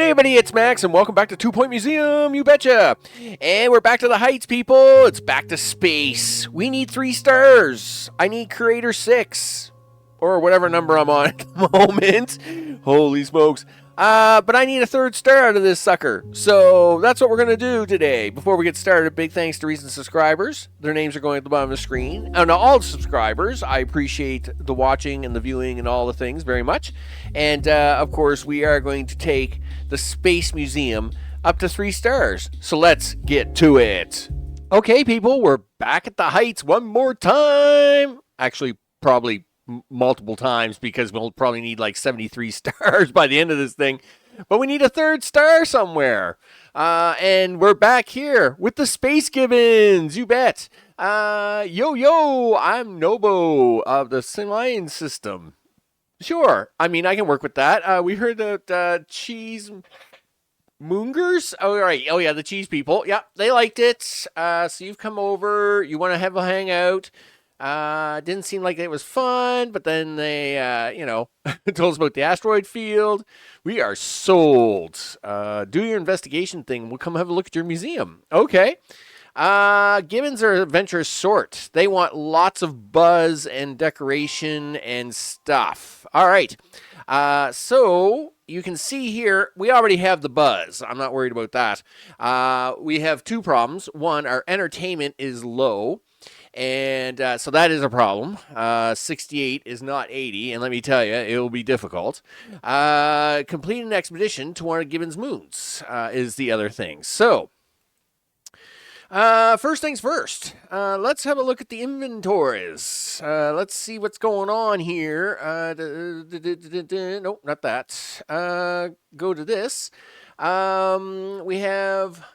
G'day everybody, it's Max and welcome back to 2 Point Museum, you betcha! And we're back to the heights, people! It's back to space! We need 3 stars! I need Creator 6! Or whatever number I'm on at the moment. Holy smokes. But I need a 3rd star out of this sucker. So that's what we're going to do today. Before we get started, big thanks to recent subscribers. Their names are going at the bottom of the screen. And to all the subscribers, I appreciate the watching and the viewing and all the things very much. And of course, we are going to take the Space Museum up to 3 stars. So let's get to it. Okay, people, we're back at the heights one more time. Actually, probably multiple times because we'll probably need like 73 stars by the end of this thing. But we need a 3rd star somewhere. And we're back here with the Space Gibbons, you bet. Yo, I'm Nobo of the Simian system. Sure, I mean, I can work with that. We heard that cheese moongers? Oh, right. Oh, yeah, the cheese people. Yeah, they liked it. So you've come over. You want to have a hangout. Didn't seem like it was fun, but then they, told us about the asteroid field. We are sold. Do your investigation thing. We'll come have a look at your museum. Okay. Gibbons are adventurous sort. They want lots of buzz and decoration and stuff. All right. So you can see here, we already have the buzz. I'm not worried about that. We have 2 problems. One, our entertainment is low. And so that is a problem. 68 is not 80, and let me tell you, it will be difficult. Complete an expedition to one of Gibbons' moons is the other thing. So, first things first, let's have a look at the inventories. Let's see what's going on here. Nope, not that. Go to this. We have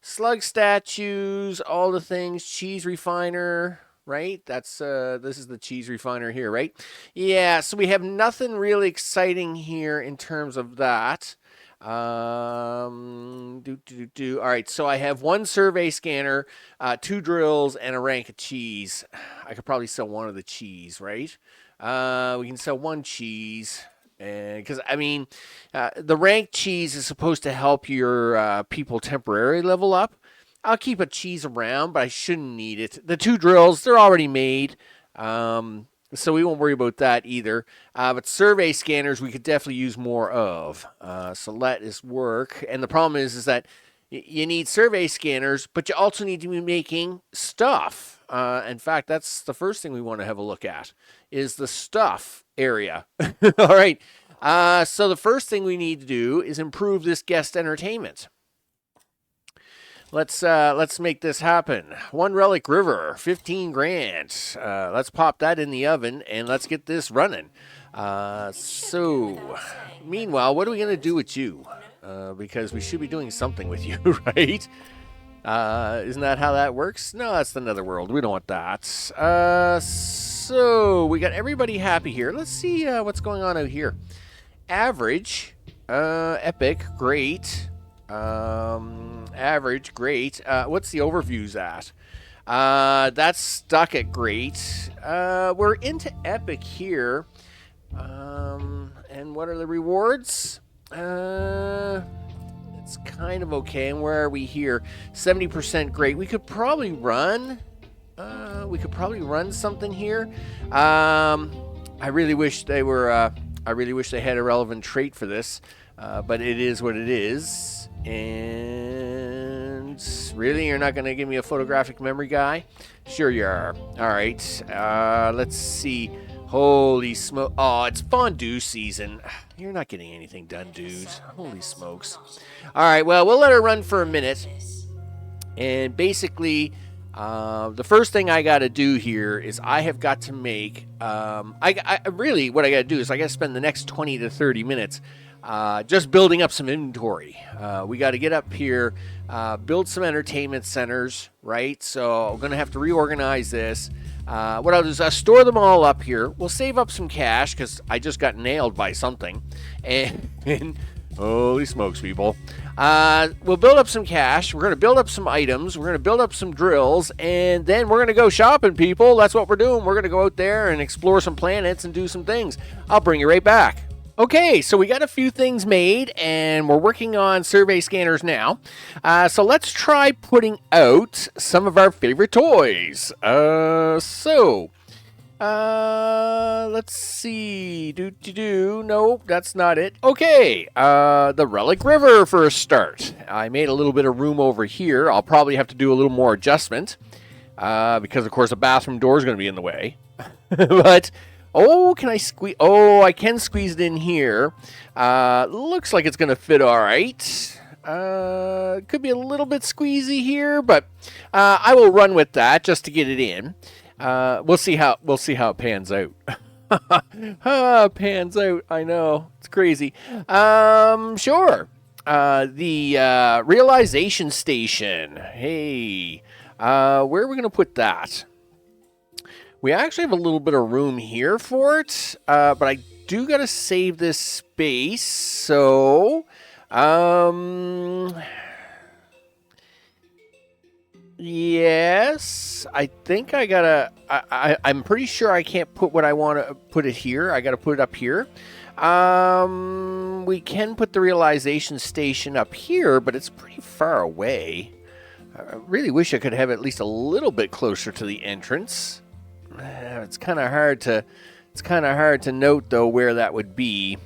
slug statues, all the things, cheese refiner, right? That's this is the cheese refiner here, right? Yeah, so we have nothing really exciting here in terms of that. All right, so I have 1 survey scanner, 2 drills, and a rank of cheese. I could probably sell 1 of the cheese, right? We can sell 1 cheese. Because, I mean, the ranked cheese is supposed to help your people temporarily level up. I'll keep a cheese around, but I shouldn't need it. The 2 drills, they're already made, so we won't worry about that either. But survey scanners, we could definitely use more of. So let us work. And the problem is that you need survey scanners, but you also need to be making stuff. In fact, that's the first thing we want to have a look at, is the stuff area. All right. So the first thing we need to do is improve this guest entertainment. Let's make this happen. 1 relic river, 15 grand. Let's pop that in the oven and let's get this running. So meanwhile, what are we going to do with you? Because we should be doing something with you, right? Isn't that how that works? No, that's the netherworld. We don't want that. So we got everybody happy here. Let's see what's going on out here. Average, epic, great. Average, great. What's the overviews at? That's stuck at great. We're into epic here. And what are the rewards? It's kind of okay. And where are we here? 70% great. We could probably run. Something here. I really wish they were. I really wish they had a relevant trait for this. But it is what it is. And really, you're not going to give me a photographic memory guy? Sure you are. All right. Let's see. Holy smoke. Oh, it's fondue season. You're not getting anything done, dude. Holy smokes. All right, well, we'll let her run for a minute. And basically, the first thing I got to do here is I have got to make... I really, what I got to do is I got to spend the next 20 to 30 minutes just building up some inventory. We got to get up here, build some entertainment centers, right? So I'm going to have to reorganize this. What I'll do is I'll store them all up here. We'll save up some cash because I just got nailed by something. And holy smokes, people. We'll build up some cash. We're going to build up some items. We're going to build up some drills. And then we're going to go shopping, people. That's what we're doing. We're going to go out there and explore some planets and do some things. I'll bring you right back. Okay, so we got a few things made, and we're working on survey scanners now. So let's try putting out some of our favorite toys. Let's see. Nope, that's not it. Okay, the Relic River for a start. I made a little bit of room over here. I'll probably have to do a little more adjustment because, of course, the bathroom door is going to be in the way. But oh, can I squeeze? Oh, I can squeeze it in here. Looks like it's going to fit all right. Could be a little bit squeezy here, but I will run with that just to get it in. We'll see how it pans out. Pans out. I know, it's crazy. Sure. The realization station. Hey, where are we gonna put that? We actually have a little bit of room here for it, but I do gotta save this space. So, yes, I think I gotta. I'm pretty sure I can't put what I want to put it here. I gotta put it up here. We can put the realization station up here, but it's pretty far away. I really wish I could have it at least a little bit closer to the entrance. It's kind of hard to note though where that would be.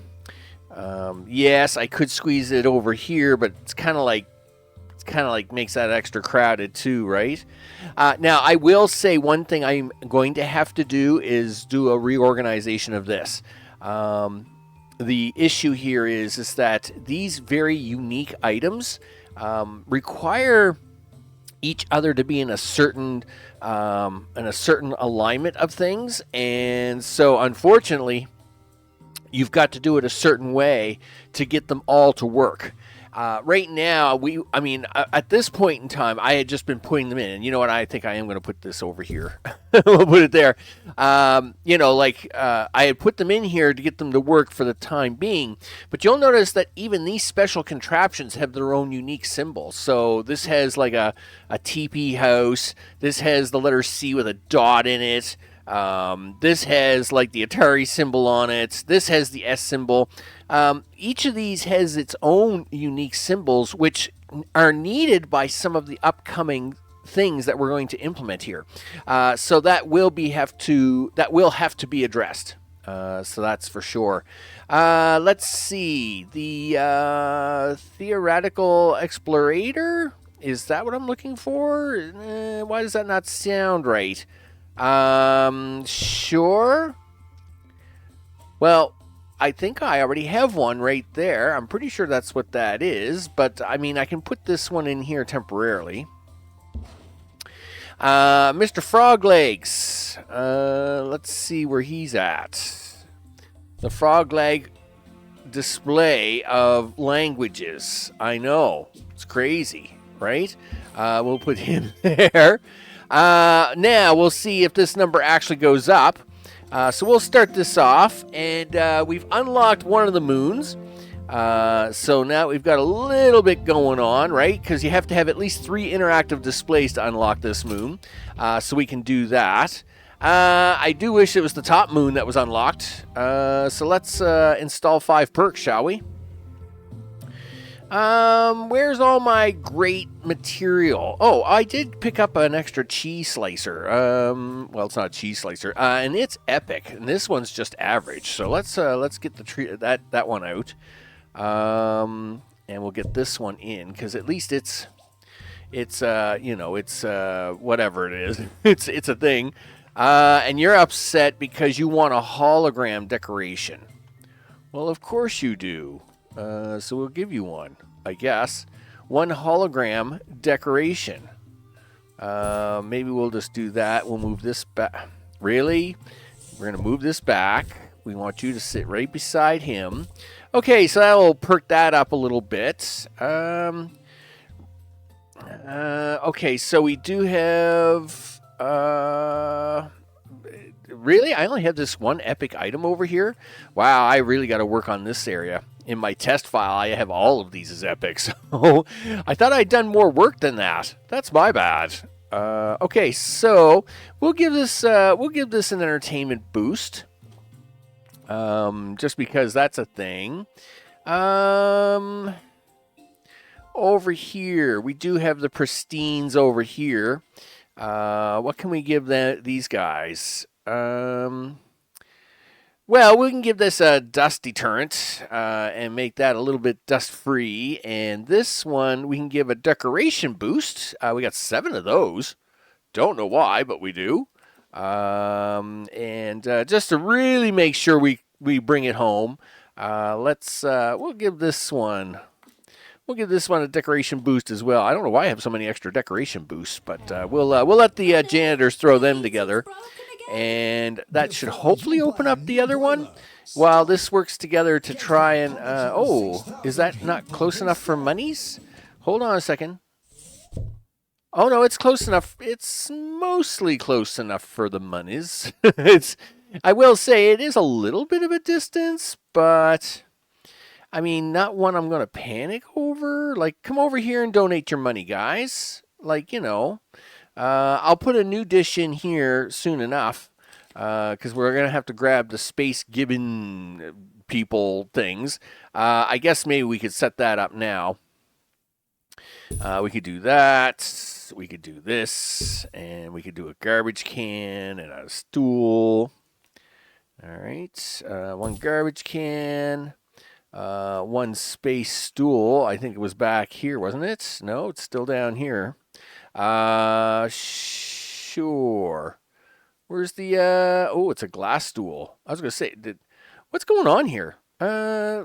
Yes, I could squeeze it over here, but it's kind of like makes that extra crowded too, right? Now, I will say one thing I'm going to have to do is do a reorganization of this. The issue here is that these very unique items require each other to be in a certain alignment of things, and so unfortunately, you've got to do it a certain way to get them all to work. Right now, at this point in time, I had just been putting them in. And you know what? I think I am going to put this over here. We'll put it there. I had put them in here to get them to work for the time being. But you'll notice that even these special contraptions have their own unique symbols. So this has like a teepee house. This has the letter C with a dot in it. This has like the Atari symbol on it. This has the S symbol. Each of these has its own unique symbols, which are needed by some of the upcoming things that we're going to implement here. So that will have to be addressed. So that's for sure. Let's see. The theoretical explorator, is that what I'm looking for? Why does that not sound right? Sure. Well, I think I already have one right there. I'm pretty sure that's what that is, but I mean, I can put this one in here temporarily. Mr. Froglegs. Let's see where he's at. The Frogleg display of languages. I know. It's crazy, right? We'll put him there. Now, we'll see if this number actually goes up. So we'll start this off, and we've unlocked one of the moons. So now we've got a little bit going on, right? Because you have to have at least 3 interactive displays to unlock this moon. So we can do that. I do wish it was the top moon that was unlocked. So let's install 5 perks, shall we? Where's all my great material? Oh, I did pick up an extra cheese slicer. Well, it's not a cheese slicer, and it's epic. And this one's just average. So let's get that one out. And we'll get this one in because at least it's whatever it is. it's a thing. And you're upset because you want a hologram decoration. Well, of course you do. So we'll give you one, I guess. One hologram decoration. Maybe we'll just do that. We'll move this back. Really? We're going to move this back. We want you to sit right beside him. Okay, so that will perk that up a little bit. Okay, so we do have... Really? I only have this one epic item over here? Wow, I really got to work on this area. In my test file, I have all of these as epic, so I thought I'd done more work than that. That's my bad. Okay, so we'll give this an entertainment boost. just because that's a thing. Over here, we do have the pristines over here. What can we give these guys? Well, we can give this a dust deterrent and make that a little bit dust-free. And this one, we can give a decoration boost. We got 7 of those. Don't know why, but we do. And just to really make sure we bring it home, we'll give this one. We'll give this one a decoration boost as well. I don't know why I have so many extra decoration boosts, but we'll let the janitors throw them together. And that should hopefully open up the other one while this works together to try and... is that not close enough for monies? Hold on a second. Oh, no, it's close enough. It's mostly close enough for the monies. I will say it is a little bit of a distance, but... I mean, not one I'm going to panic over. Like, come over here and donate your money, guys. Like, you know... I'll put a new dish in here soon enough because we're going to have to grab the Space Gibbon people things. I guess maybe we could set that up now. We could do that. We could do this. And we could do a garbage can and a stool. All right. One garbage can. One space stool. I think it was back here, wasn't it? No, it's still down here. Sure. Where's the, oh, it's a glass stool. I was going to say, what's going on here? Yeah,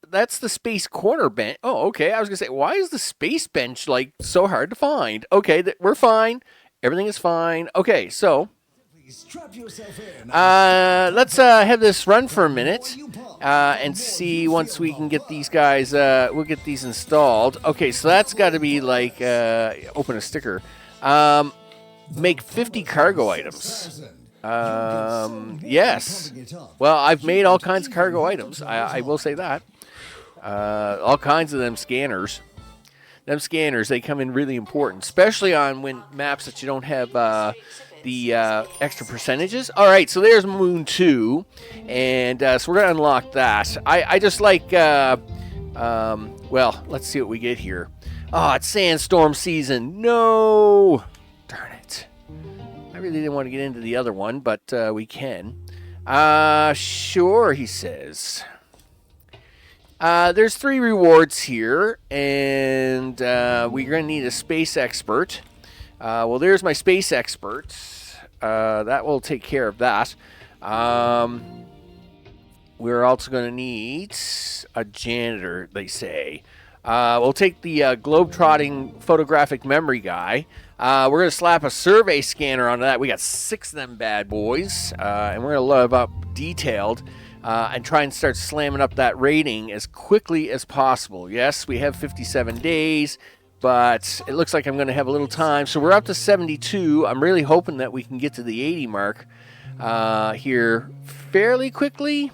that's the space corner bench. Oh, okay. I was going to say, why is the space bench, like, so hard to find? Okay, we're fine. Everything is fine. Okay, so... let's have this run for a minute and see once we can get these guys, we'll get these installed. Okay, so that's got to be like, open a sticker. Make 50 cargo items. Yes. Well, I've made all kinds of cargo items. I will say that. All kinds of them scanners. Them scanners, they come in really important, especially on maps that you don't have, the extra percentages. All right, so there's Moon 2, and so we're going to unlock that. I just like, well, let's see what we get here. Oh, it's Sandstorm season. No! Darn it. I really didn't want to get into the other one, but we can. Sure, he says. There's 3 rewards here, and we're going to need a space expert. Well, there's my space expert. That will take care of that. We're also going to need a janitor, they say. We'll take the globe-trotting photographic memory guy. We're going to slap a survey scanner onto that. We got 6 of them bad boys. And we're going to load up detailed and try and start slamming up that rating as quickly as possible. Yes, we have 57 days. But it looks like I'm going to have a little time. So we're up to 72. I'm really hoping that we can get to the 80 mark here fairly quickly.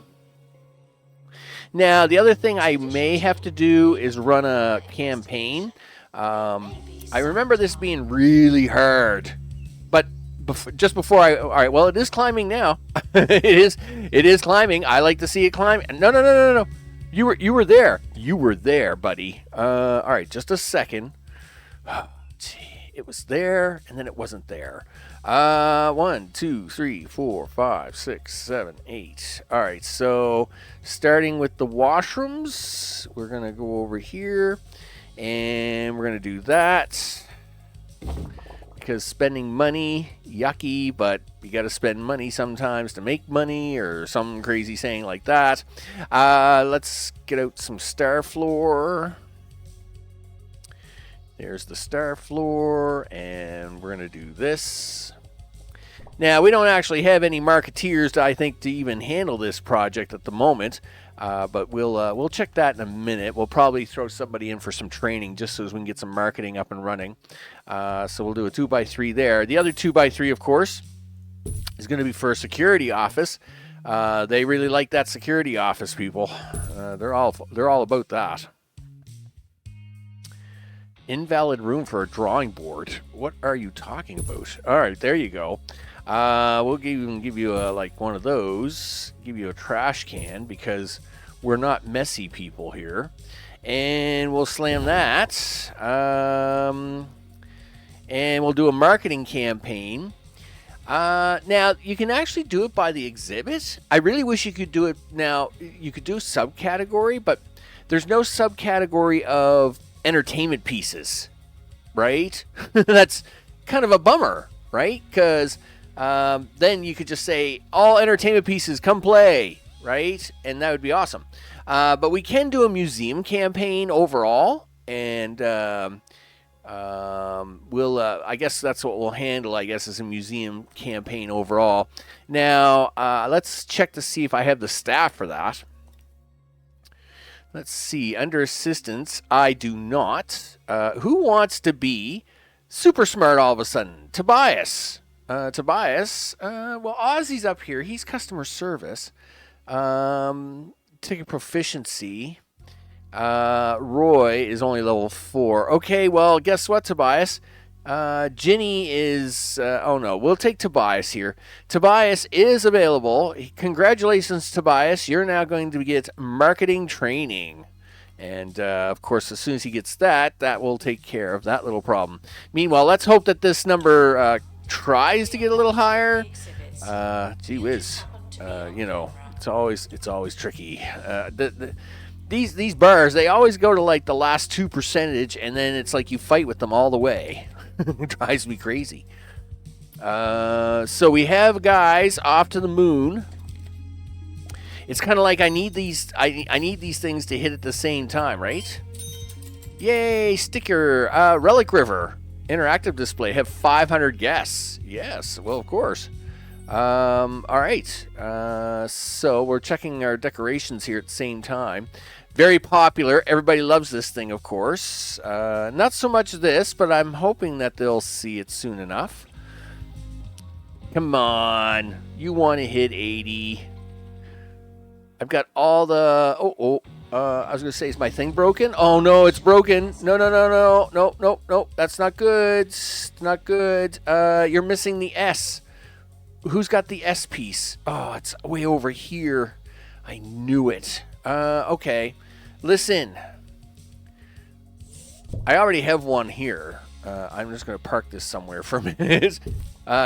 Now, the other thing I may have to do is run a campaign. I remember this being really hard. But just before all right, well, it is climbing now. It is climbing. I like to see it climb. No. You were there. You were there, buddy. All right, just a second. Oh, gee, it was there, and then it wasn't there. 1, 2, 3, 4, 5, 6, 7, 8. All right, so starting with the washrooms, we're going to go over here, and we're going to do that. Because spending money, yucky, but you got to spend money sometimes to make money or some crazy saying like that. Let's get out some star floor. There's the star floor, and we're going to do this. Now, we don't actually have any marketeers, I think, to even handle this project at the moment. But we'll check that in a minute. We'll probably throw somebody in for some training just so we can get some marketing up and running. So we'll do a 2x3 there. The other 2x3, of course, is going to be for a security office. They really like that security office, people. They're all about that. Invalid room for a drawing board. What are you talking about? All right, there you go. We'll even give you like one of those. Give you a trash can because we're not messy people here. And we'll slam that. And we'll do a marketing campaign. Now, you can actually do it by the exhibit. I really wish you could do it now. You could do a subcategory, but there's no subcategory of entertainment pieces, right? That's kind of a bummer, right? Because then you could just say, all entertainment pieces, come play, right? And that would be awesome. But we can do a museum campaign overall, and we'll I guess that's what we'll handle, I guess, as a museum campaign overall. Now, let's check to see if I have the staff for that. Let's see. Under assistance, I do not. Who wants to be super smart all of a sudden? Tobias. Tobias. Well, Ozzy's up here. He's customer service. Ticket proficiency. Roy is only level 4. Okay, well, guess what, Tobias? Ginny is... oh, no. We'll take Tobias here. Tobias is available. Congratulations, Tobias. You're now going to get marketing training. And, of course, as soon as he gets that, that will take care of that little problem. Meanwhile, let's hope that this number tries to get a little higher. Gee whiz. You know, it's always tricky. These bars, they always go to like the last 2%, and then it's like you fight with them all the way. It drives me crazy. So we have guys off to the moon. It's kind of like I need these things to hit at the same time, right? Yay, sticker. Relic River. Interactive display. Have 500 guests. Yes, well, of course. All right. So we're checking our decorations here at the same time. Very popular. Everybody loves this thing, of course. Not so much this, but I'm hoping that they'll see it soon enough. Come on. You want to hit 80. I've got all the... I was going to say, is my thing broken? Oh, no, it's broken. No. That's not good. It's not good. You're missing the S. Who's got the S piece? Oh, it's way over here. I knew it. Okay. Listen. I already have one here. I'm just going to park this somewhere for a minute.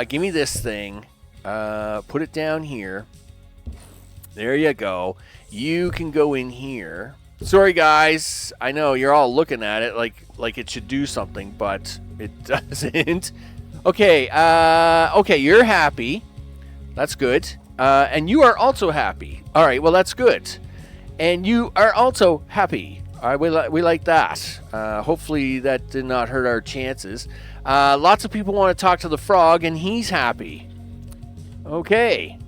Give me this thing. Put it down here. There you go. You can go in here. Sorry, guys. I know you're all looking at it like it should do something, but it doesn't. Okay. Okay, you're happy. That's good. And you are also happy. All right, well, that's good. And you are also happy. All right, we like that. Hopefully that did not hurt our chances. Lots of people want to talk to the frog, and he's happy. Okay.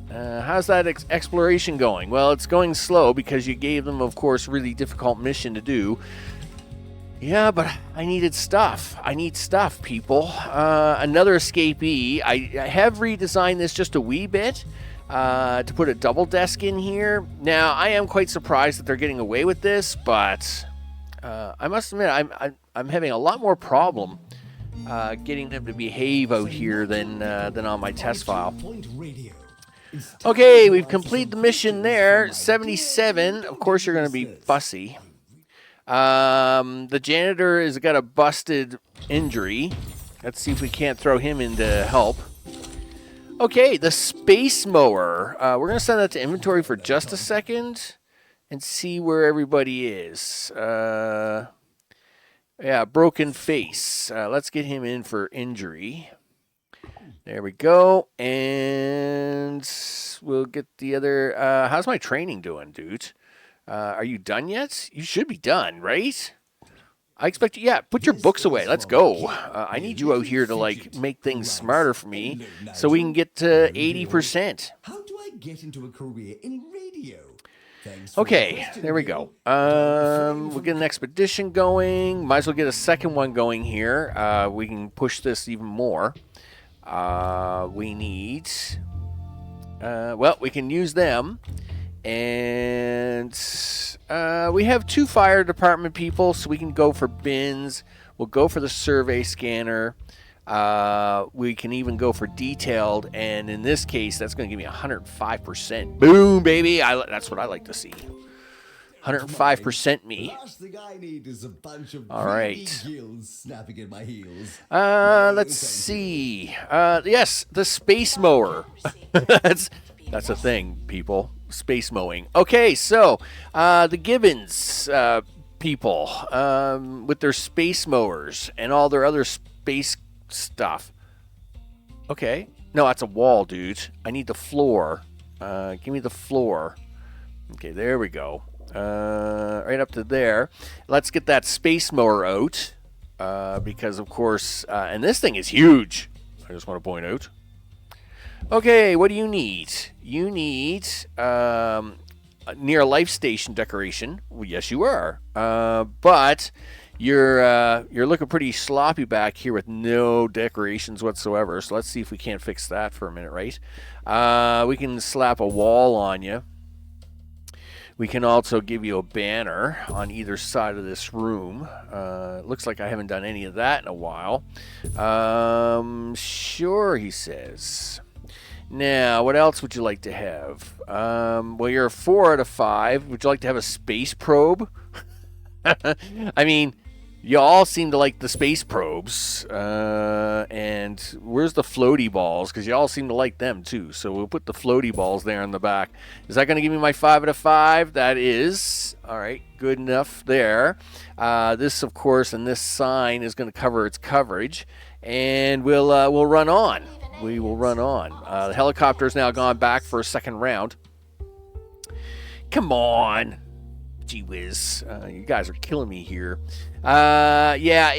How's that exploration going? Well, it's going slow because you gave them, of course, really difficult mission to do. Yeah, but I needed stuff. I need stuff, people. Another escapee. I have redesigned this just a wee bit to put a double desk in here. Now, I am quite surprised that they're getting away with this, but I must admit I'm having a lot more problem getting them to behave out here than on my test file. Okay, we've completed the mission there. 77. Of course, you're going to be fussy. The janitor has got a busted injury. Let's see if we can't throw him in to help. Okay, the space mower. We're going to send that to inventory for just a second and see where everybody is. Yeah, broken face. Let's get him in for injury. There we go. And we'll get the other... how's my training doing, dude? Are you done yet? You should be done, right? I expect you... Yeah, put your books away. Let's go. I need you out here to, like, make things smarter for me so we can get to 80%. How do I get into a career in radio? Okay, there we go. We'll get an expedition going. Might as well get a second one going here. We can push this even more. We need... well, we can use them. And we have 2 fire department people, so we can go for bins. We'll go for the survey scanner. We can even go for detailed, and in this case, that's going to give me 105%. Boom, baby! That's what I like to see. 105% me. Last thing I need is a bunch of All right. gills snapping at my heels. Let's see. Yes, the space mower. That's a thing, people. Space mowing. Okay, so the Gibbons people with their space mowers and all their other space stuff. Okay. No, that's a wall, dude. I need the floor. Give me the floor. Okay, there we go. Right up to there. Let's get that space mower out. Because, of course, and this thing is huge. I just want to point out. Okay, what do you need? You need near a life station decoration. Well, yes, you are. But you're looking pretty sloppy back here with no decorations whatsoever. So let's see if we can't fix that for a minute, right? We can slap a wall on you. We can also give you a banner on either side of this room. Looks like I haven't done any of that in a while. Sure, he says. Now, what else would you like to have? Well, you're a 4 out of 5. Would you like to have a space probe? I mean, you all seem to like the space probes. And where's the floaty balls? Because you all seem to like them too. So we'll put the floaty balls there in the back. Is that going to give me my 5 out of 5? That is. All right, good enough there. This, of course, and this sign is going to cover its coverage. And we'll run on. We will run on. The helicopter's now gone back for a second round. Come on. Gee whiz. You guys are killing me here. Yeah,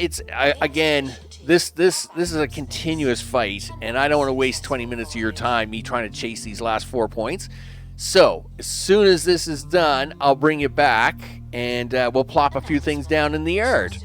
again, this is a continuous fight, and I don't want to waste 20 minutes of your time me trying to chase these last 4 points. So, as soon as this is done, I'll bring you back, and we'll plop a few things down in the yard.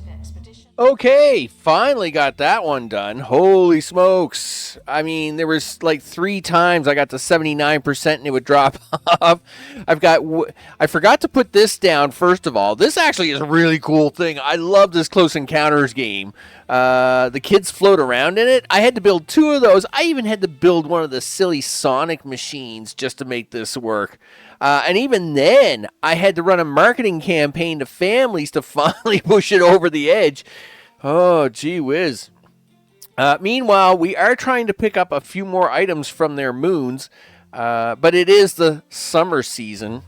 Okay, finally got that one done. Holy smokes. I mean, there was like 3 times I got to 79% and it would drop off. I forgot to put this down, first of all. This actually is a really cool thing. I love this Close Encounters game. The kids float around in it. I had to build 2 of those. I even had to build one of the silly Sonic machines just to make this work. And even then, I had to run a marketing campaign to families to finally push it over the edge. Oh, gee whiz. Meanwhile, we are trying to pick up a few more items from their moons, but it is the summer season.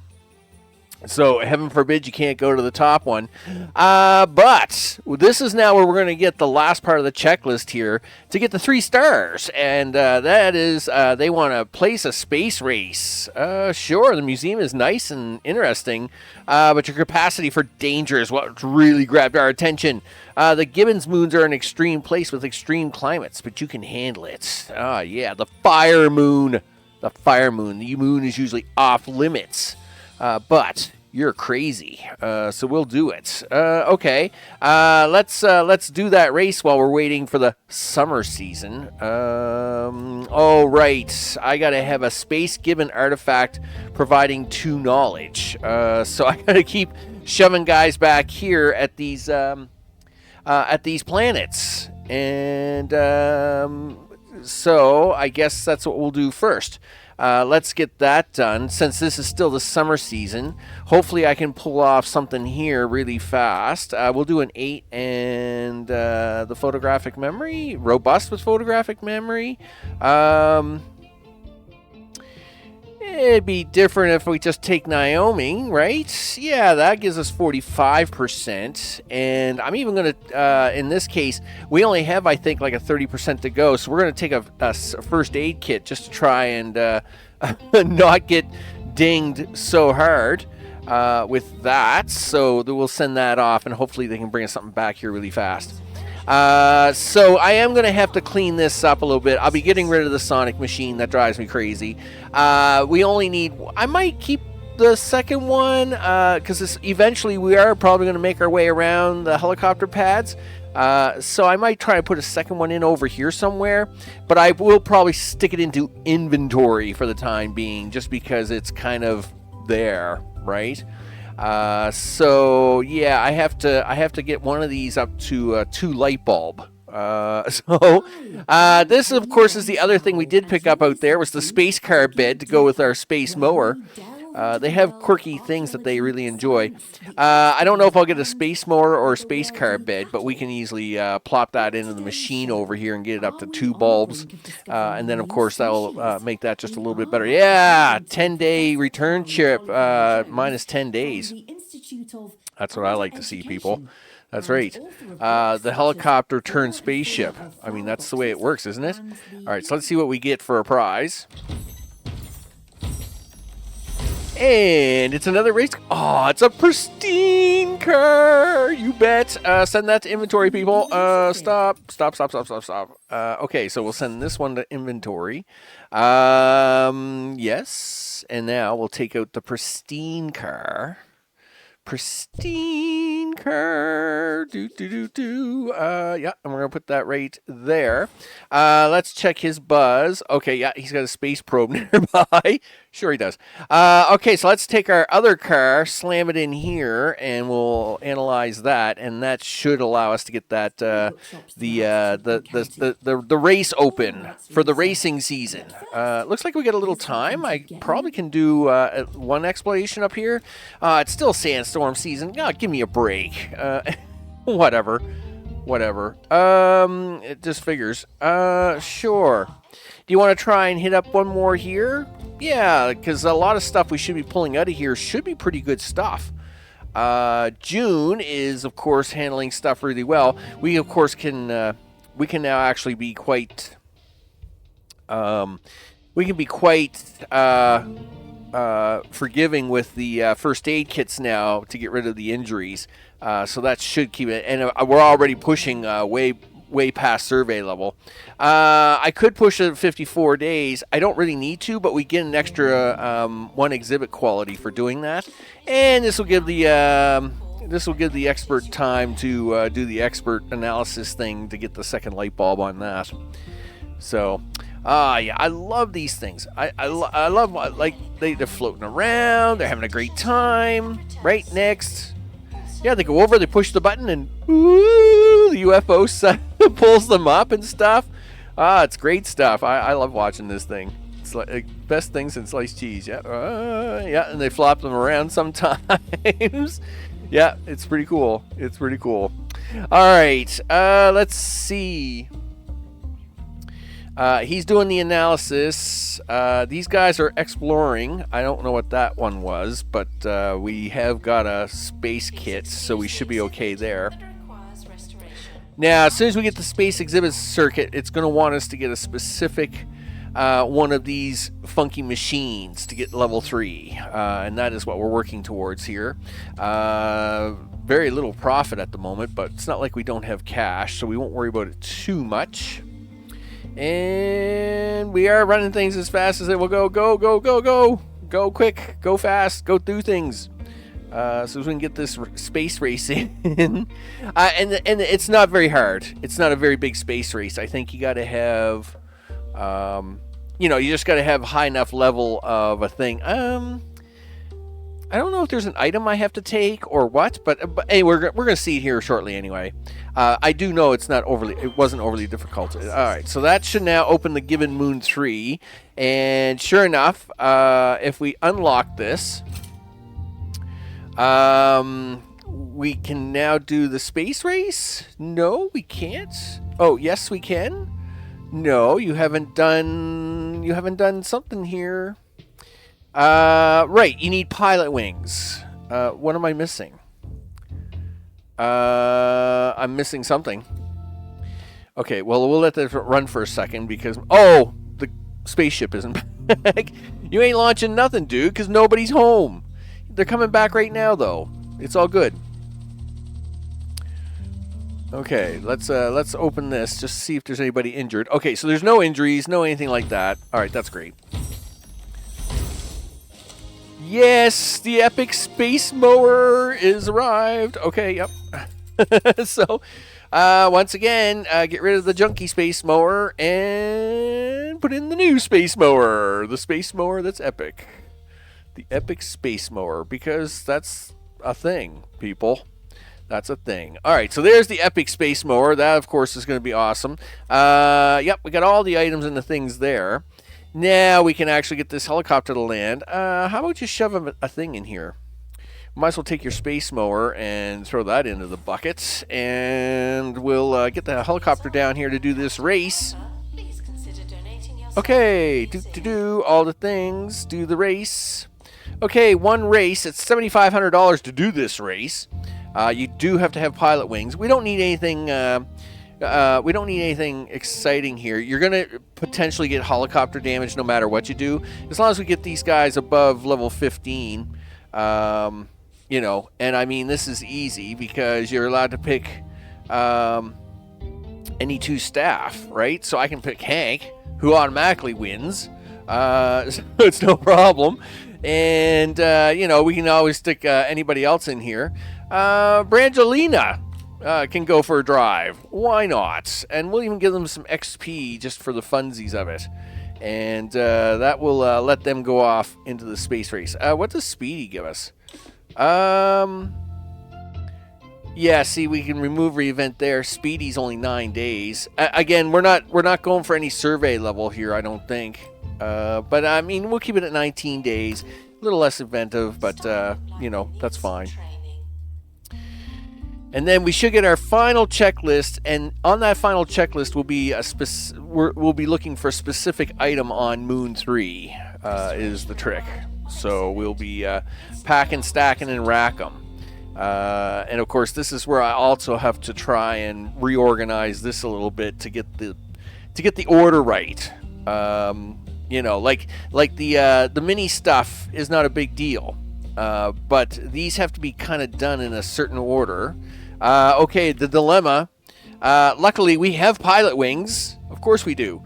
So, heaven forbid you can't go to the top one. But this is now where we're going to get the last part of the checklist here to get the 3 stars. And that is they want to place a space race. Sure, the museum is nice and interesting, but your capacity for danger is what really grabbed our attention. The Gibbons moons are an extreme place with extreme climates, but you can handle it. Yeah, the fire moon. The fire moon. The moon is usually off limits. But you're crazy, so we'll do it. Okay, let's do that race while we're waiting for the summer season. Oh, right, I gotta have a space Gibbon artifact providing 2 knowledge. So I gotta keep shoving guys back here at these planets, and so I guess that's what we'll do first. Let's get that done. Since this is still the summer season, hopefully I can pull off something here really fast. We'll do an 8 and the photographic memory. Robust with photographic memory. It'd be different if we just take Naomi, right? Yeah, that gives us 45%. And I'm even going to, in this case, we only have, I think, like a 30% to go. So we're going to take a first aid kit just to try and not get dinged so hard with that. So we'll send that off, and hopefully they can bring us something back here really fast. So I am going to have to clean this up a little bit. I'll be getting rid of the Sonic machine. That drives me crazy. We only need... I might keep the second one, because eventually we are probably going to make our way around the helicopter pads. So I might try to put a second one in over here somewhere. But I will probably stick it into inventory for the time being, just because it's kind of there, right? So yeah, I have to get one of these up to 2 light bulb This, of course, is the other thing we did pick up out there was the space car bed to go with our space mower. They have quirky things that they really enjoy. I don't know if I'll get a space mower or a space car bed, but we can easily plop that into the machine over here and get it up to 2 bulbs. And then, of course, that'll make that just a little bit better. Yeah, 10-day return trip, minus 10 days. That's what I like to see, people. That's right. The helicopter turned spaceship. I mean, that's the way it works, isn't it? All right, so let's see what we get for a prize. And it's another race. Oh, it's a pristine car. You bet. Send that to inventory, people. Stop. Okay, so we'll send this one to inventory. Yes. And now we'll take out the pristine car. Pristine car. Yeah, and we're going to put that right there. Let's check his buzz. Okay, yeah, he's got a space probe nearby. Sure he does. Okay, so let's take our other car, slam it in here, and we'll analyze that, and that should allow us to get that the race open for the racing season. Looks like we got a little time. I probably can do one exploration up here. It's still sandstorm season. Oh, give me a break. Whatever. It just figures. Sure. Do you want to try and hit up one more here? Yeah, because a lot of stuff we should be pulling out of here should be pretty good stuff. June is, of course, handling stuff really well. We, of course, can now actually be quite forgiving with the first aid kits now to get rid of the injuries. So that should keep it. And we're already pushing way past survey level. I could push it 54 days. I don't really need to, but we get an extra 1 exhibit quality for doing that. And this will give the expert time to do the expert analysis thing to get the second light bulb on that. So, yeah, I love these things. I love, like, they're floating around. They're having a great time. Right, next. Yeah, they go over, they push the button, and woo, the UFO pulls them up and stuff. It's great stuff. I love watching this thing. It's like best thing since sliced cheese. Yeah, yeah, and they flop them around sometimes. Yeah, it's pretty cool. All right, let's see. He's doing the analysis. These guys are exploring. I don't know what that one was, but we have got a space kit, so we should be okay there. Now, as soon as we get the space exhibit circuit, it's going to want us to get a specific one of these funky machines to get level 3, and that is what we're working towards here. Very little profit at the moment, but it's not like we don't have cash, so we won't worry about it too much. And we are running things as fast as it will go. Go quick, go fast, go do things. So we can get this space race in. And it's not very hard. It's not a very big space race. I think you got to have, you just got to have high enough level of a thing. I don't know if there's an item I have to take or what, but hey, we're going to see it here shortly anyway. I do know it wasn't overly difficult. All right, so that should now open the Gibbon Moon 3, and sure enough, if we unlock this, we can now do the space race. No, we can't. Oh, yes, we can. No, you haven't done something here. Right, you need pilot wings. What am I missing? I'm missing something. Okay, well, we'll let that run for a second because... Oh, the spaceship isn't back. You ain't launching nothing, dude, because nobody's home. They're coming back right now, though. It's all good. Okay, let's open this, just see if there's anybody injured. Okay, so there's no injuries, no anything like that. All right, that's great. Yes, the epic space mower is arrived. Okay, yep. So, once again, get rid of the junky space mower and put in the new space mower. The space mower that's epic. The epic space mower, because that's a thing, people. That's a thing. All right, so there's the epic space mower. That, of course, is going to be awesome. Yep, we got all the items and the things there. Now we can actually get this helicopter to land. How about just shove a thing in here? Might as well take your space mower and throw that into the bucket. And we'll get the helicopter down here to do this race. Okay, do all the things. Do the race. Okay, one race. It's $7,500 to do this race. You do have to have pilot wings. We don't need anything. We don't need anything exciting here. You're gonna potentially get helicopter damage no matter what you do, as long as we get these guys above level 15. You know, and I mean this is easy because you're allowed to pick any two staff, right? So I can pick Hank, who automatically wins. So it's no problem. And you know, we can always stick anybody else in here. Brangelina can go for a drive. Why not? And we'll even give them some XP just for the funsies of it. And that will let them go off into the space race. What does Speedy give us? Yeah, see, we can remove re-event there. Speedy's only 9 days. Again, we're not going for any survey level here, I don't think. But I mean, we'll keep it at 19 days. A little less inventive, but you know, that's fine. And then we should get our final checklist, and on that final checklist will be we'll be looking for a specific item on Moon 3 is the trick. So we'll be packing, stacking, and rack them. And of course, this is where I also have to try and reorganize this a little bit to get the order right. You know, like the mini stuff is not a big deal, but these have to be kind of done in a certain order. Okay, the dilemma. Luckily, we have pilot wings. Of course we do.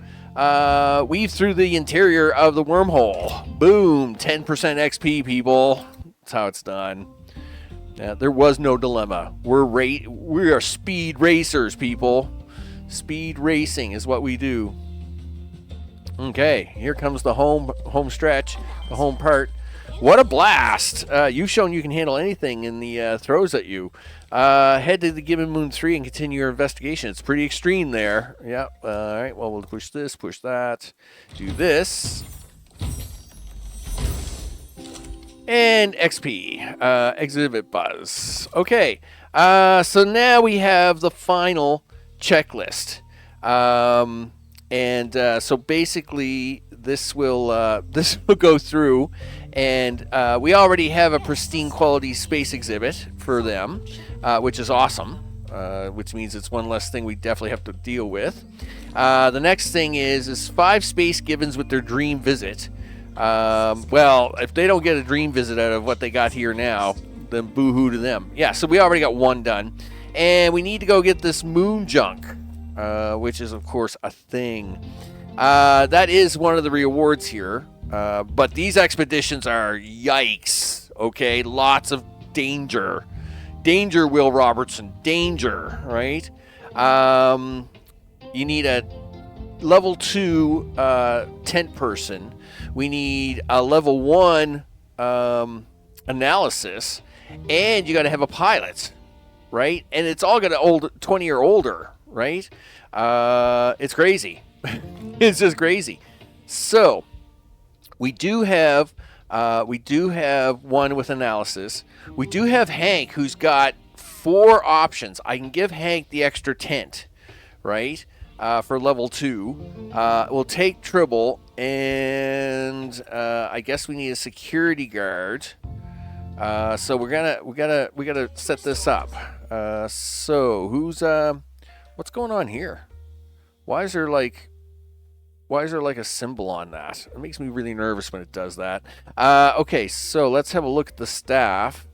Weave through the interior of the wormhole. Boom, 10% XP, people. That's how it's done. Yeah, there was no dilemma. We are speed racers, people. Speed racing is what we do. Okay, here comes the home stretch, the home part. What a blast! You've shown you can handle anything in the throws at you. Head to the Gibbon Moon 3 and continue your investigation. It's pretty extreme there. Yep. All right, well, we'll push this, push that. Do this. And XP. Exhibit buzz. Okay. So now we have the final checklist. So basically this will go through, and we already have a pristine quality space exhibit for them, which is awesome, which means it's one less thing we definitely have to deal with. The next thing is 5 space Gibbons with their dream visit. Well, if they don't get a dream visit out of what they got here now, then boo-hoo to them. Yeah, so we already got one done, and we need to go get this moon junk. Which is, of course, a thing. That is one of the rewards here. But these expeditions are yikes. Okay, lots of danger. Danger, Will Robertson. Danger, right? You need a level 2 tent person. We need a level 1 analysis. And you got to have a pilot, right? And it's all got to 20 or older. Right? It's crazy. It's just crazy. So we do have one with analysis. We do have Hank, who's got 4 options. I can give Hank the extra tent, right? For level 2. We'll take Tribble, and I guess we need a security guard. So we gotta set this up. So who's what's going on here? Why is there like a symbol on that? It makes me really nervous when it does that. Okay, so let's have a look at the staff.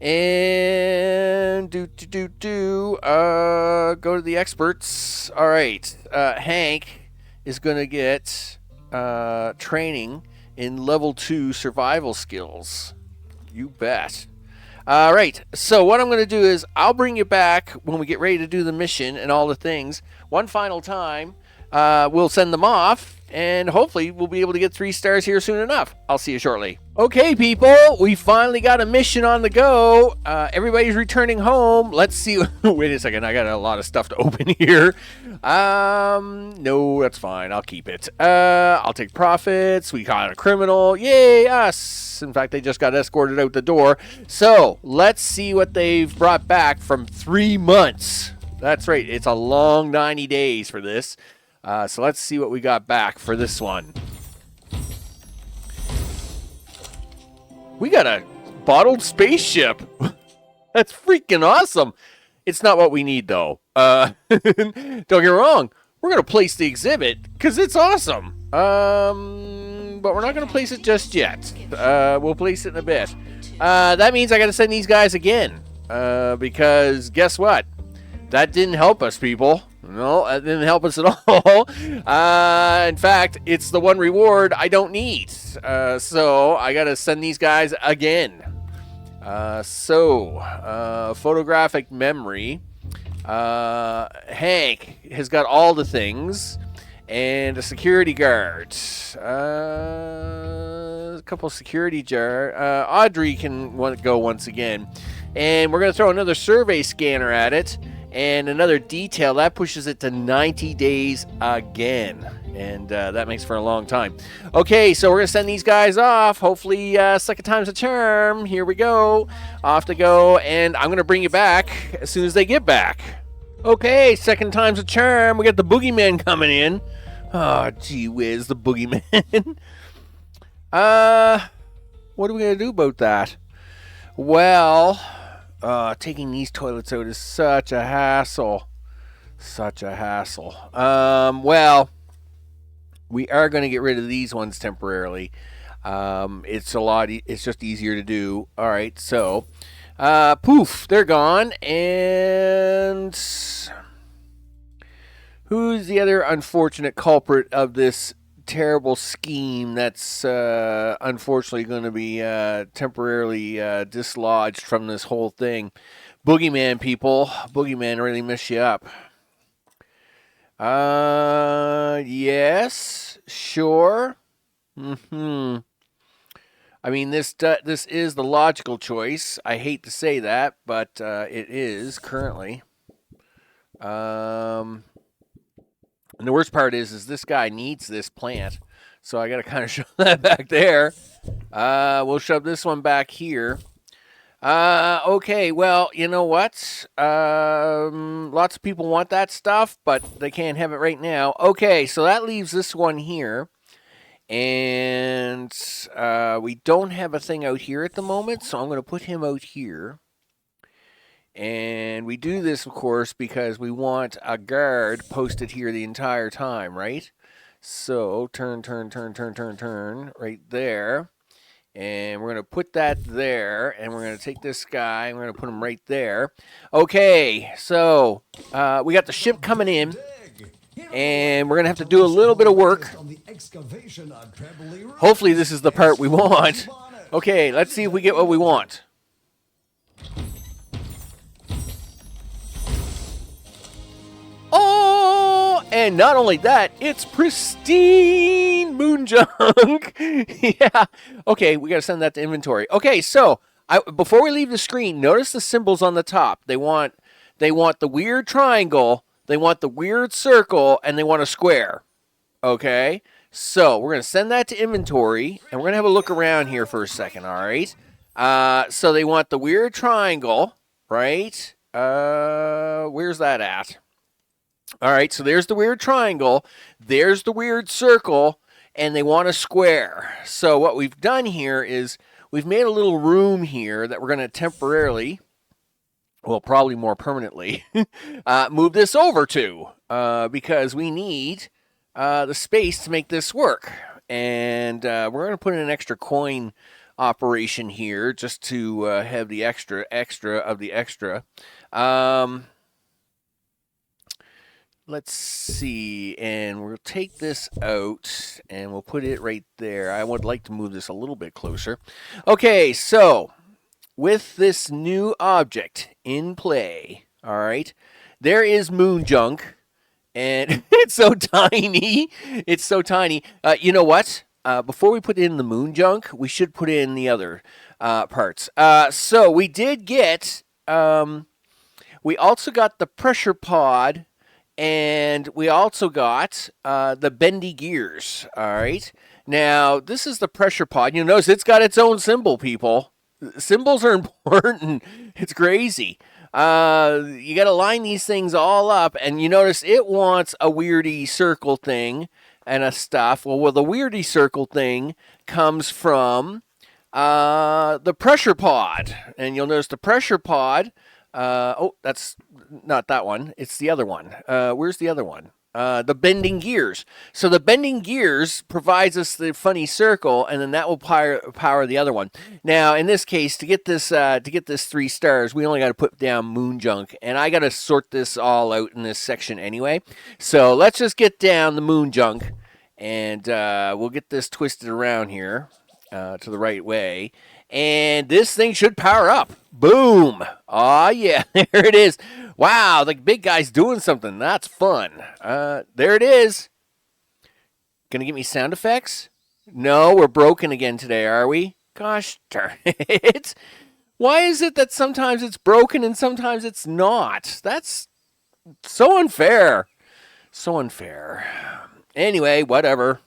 And go to the experts. All right, Hank is going to get training in level 2 survival skills. You bet. All right, so what I'm going to do is I'll bring you back when we get ready to do the mission and all the things one final time. we'll send them off, and hopefully we'll be able to get 3 stars here soon enough. I'll see you shortly. Okay, people, we finally got a mission on the go. Everybody's returning home. Let's see. Wait a second, I got a lot of stuff to open here. No, that's fine. I'll keep it. I'll take profits. We caught a criminal. Yay, us. In fact, they just got escorted out the door. So let's see what they've brought back from 3 months. That's right. It's a long 90 days for this. So let's see what we got back for this one. We got a bottled spaceship. That's freaking awesome. It's not what we need, though. Don't get me wrong. We're going to place the exhibit because it's awesome. But we're not going to place it just yet. We'll place it in a bit. That means I got to send these guys again. Because guess what? That didn't help us, people. No, that didn't help us at all. In fact, it's the one reward I don't need. So I got to send these guys again. Photographic memory. Hank has got all the things. And a security guard. A couple security jar. Audrey can go once again. And we're going to throw another survey scanner at it. And another detail, that pushes it to 90 days again. And that makes for a long time. Okay, so we're going to send these guys off. Hopefully, second time's a charm. Here we go. Off to go. And I'm going to bring you back as soon as they get back. Okay, second time's a charm. We got the boogeyman coming in. Oh, gee whiz, the boogeyman. What are we going to do about that? Well... taking these toilets out is such a hassle. Such a hassle. Well, we are going to get rid of these ones temporarily. It's just easier to do. All right, so, poof, they're gone. And who's the other unfortunate culprit of this terrible scheme that's unfortunately going to be temporarily dislodged from this whole thing? Boogeyman, people. Boogeyman really messed you up. Yes, sure. I mean, this is the logical choice. I hate to say that, but it is currently. And the worst part is this guy needs this plant. So I got to kind of shove that back there. We'll shove this one back here. Okay, well, you know what? Lots of people want that stuff, but they can't have it right now. Okay, so that leaves this one here. And we don't have a thing out here at the moment, so I'm going to put him out here. And we do this, of course, because we want a guard posted here the entire time, right? So, turn, right there. And we're going to put that there, and we're going to take this guy, and we're going to put him right there. Okay, so we got the ship coming in, and we're going to have to do a little bit of work. Hopefully this is the part we want. Okay, let's see if we get what we want. Oh, and not only that, it's pristine moon junk. Yeah. Okay, we got to send that to inventory. Okay, so before we leave the screen, notice the symbols on the top. They want the weird triangle, they want the weird circle, and they want a square. Okay? So, we're going to send that to inventory, and we're going to have a look around here for a second, all right? So they want the weird triangle, right? Where's that at? All right, so there's the weird triangle, there's the weird circle, and they want a square. So what we've done here is we've made a little room here that we're going to temporarily, well, probably more permanently, move this over to because we need the space to make this work. And we're going to put in an extra coin operation here just to have the extra of the extra. Let's see, and we'll take this out, and we'll put it right there. I would like to move this a little bit closer. Okay, so, with this new object in play, all right, there is moon junk, And it's so tiny. It's so tiny. You know what? Before we put in the moon junk, we should put in the other parts. So we did get. We also got the pressure pod, and we also got the bendy gears. All right. Now this is the pressure pod. You notice it's got its own symbol, people. Symbols are important. It's crazy. You got to line these things all up, and you notice it wants a weirdy circle thing and a stuff. Well, the weirdy circle thing comes from the pressure pod, and you'll notice the pressure pod. That's not that one. It's the other one. Where's the other one? The bending gears. So the bending gears provides us the funny circle, and then that will power the other one. Now, in this case, to get this 3 stars, we only got to put down moon junk, and I got to sort this all out in this section anyway. So let's just get down the moon junk, and we'll get this twisted around here to the right way. And this thing should power up. Boom. Oh, yeah. There it is. Wow, the big guy's doing something. That's fun. There it is. Gonna give me sound effects? No, we're broken again today, are we? Gosh darn it. Why is it that sometimes it's broken and sometimes it's not? That's so unfair. So unfair. Anyway, whatever.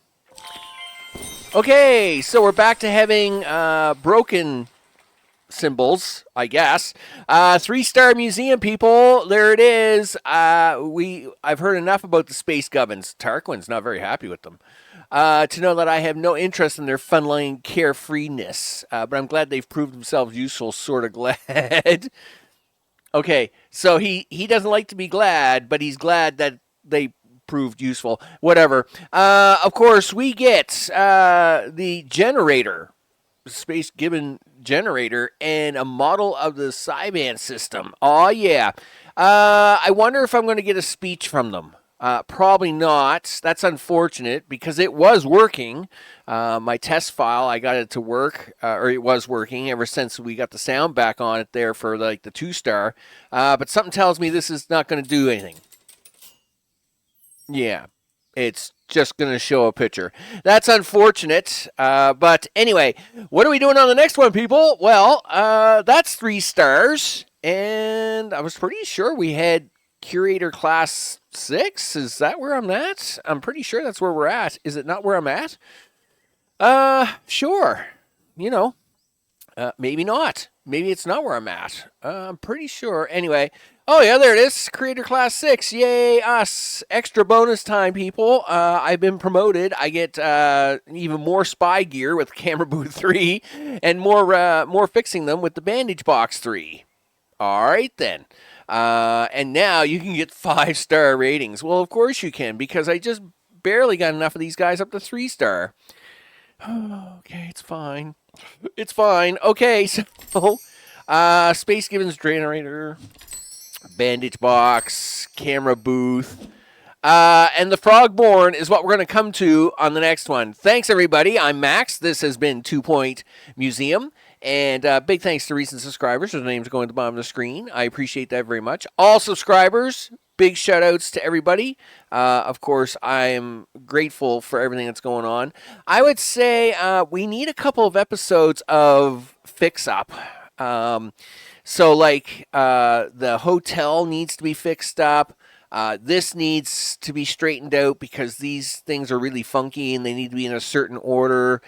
Okay, so we're back to having broken symbols, I guess. 3-star museum, people. There it is. I've heard enough about the space Gibbons. Tarquin's not very happy with them. To know that I have no interest in their fun-loving carefreeness. But I'm glad they've proved themselves useful, sort of glad. Okay, so he doesn't like to be glad, but he's glad that they proved useful. Whatever. Of course, we get the generator, Space Gibbon generator, and a model of the Cyban system. Oh, yeah. I wonder if I'm going to get a speech from them. Probably not. That's unfortunate because it was working. My test file, I got it to work, or it was working ever since we got the sound back on it there for like the 2-star. But something tells me this is not going to do anything. Yeah, it's just going to show a picture. That's unfortunate. But anyway, what are we doing on the next one, people? Well, that's 3 stars. And I was pretty sure we had Curator Class 6. Is that where I'm at? I'm pretty sure that's where we're at. Is it not where I'm at? Sure. You know, maybe not. Maybe it's not where I'm at. I'm pretty sure. Anyway. Oh, yeah, there it is. Creator Class 6. Yay, us. Extra bonus time, people. I've been promoted. I get even more spy gear with Camera Booth 3 and more fixing them with the Bandage Box 3. All right, then. And now you can get 5-star ratings. Well, of course you can, because I just barely got enough of these guys up to 3-star. Okay, it's fine. It's fine. Okay, so Space Gibbons generator, Bandage Box, Camera Booth, and the Frogborn is what we're going to come to on the next one. Thanks, everybody. I'm Max. This has been 2 Point Museum. And big thanks to recent subscribers. Their names are going at the bottom of the screen. I appreciate that very much. All subscribers, big shout outs to everybody. Of course, I'm grateful for everything that's going on. I would say we need a couple of episodes of Fix Up. So, like, the hotel needs to be fixed up. This needs to be straightened out because these things are really funky and they need to be in a certain order.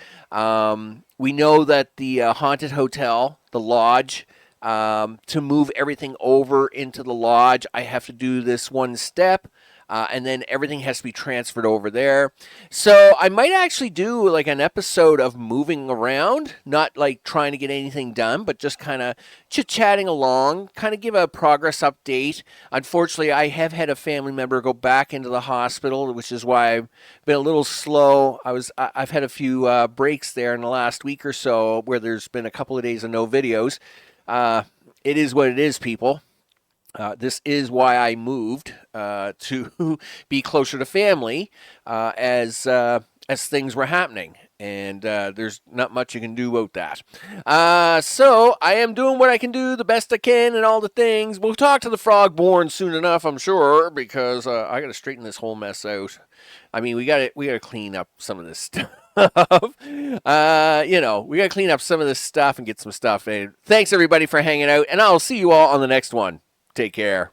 We know that the haunted hotel, the lodge, to move everything over into the lodge, I have to do this one step. And then everything has to be transferred over there. So I might actually do like an episode of moving around, not like trying to get anything done, but just kind of chit-chatting along, kind of give a progress update. Unfortunately, I have had a family member go back into the hospital, which is why I've been a little slow. I've had a few breaks there in the last week or so where there's been a couple of days of no videos. It is what it is, people. This is why I moved to be closer to family, as as things were happening. And there's not much you can do about that. So I am doing what I can do the best I can and all the things. We'll talk to the Frogborn soon enough, I'm sure, because I got to straighten this whole mess out. I mean, we got to clean up some of this stuff. We got to clean up some of this stuff and get some stuff in. Thanks, everybody, for hanging out, and I'll see you all on the next one. Take care.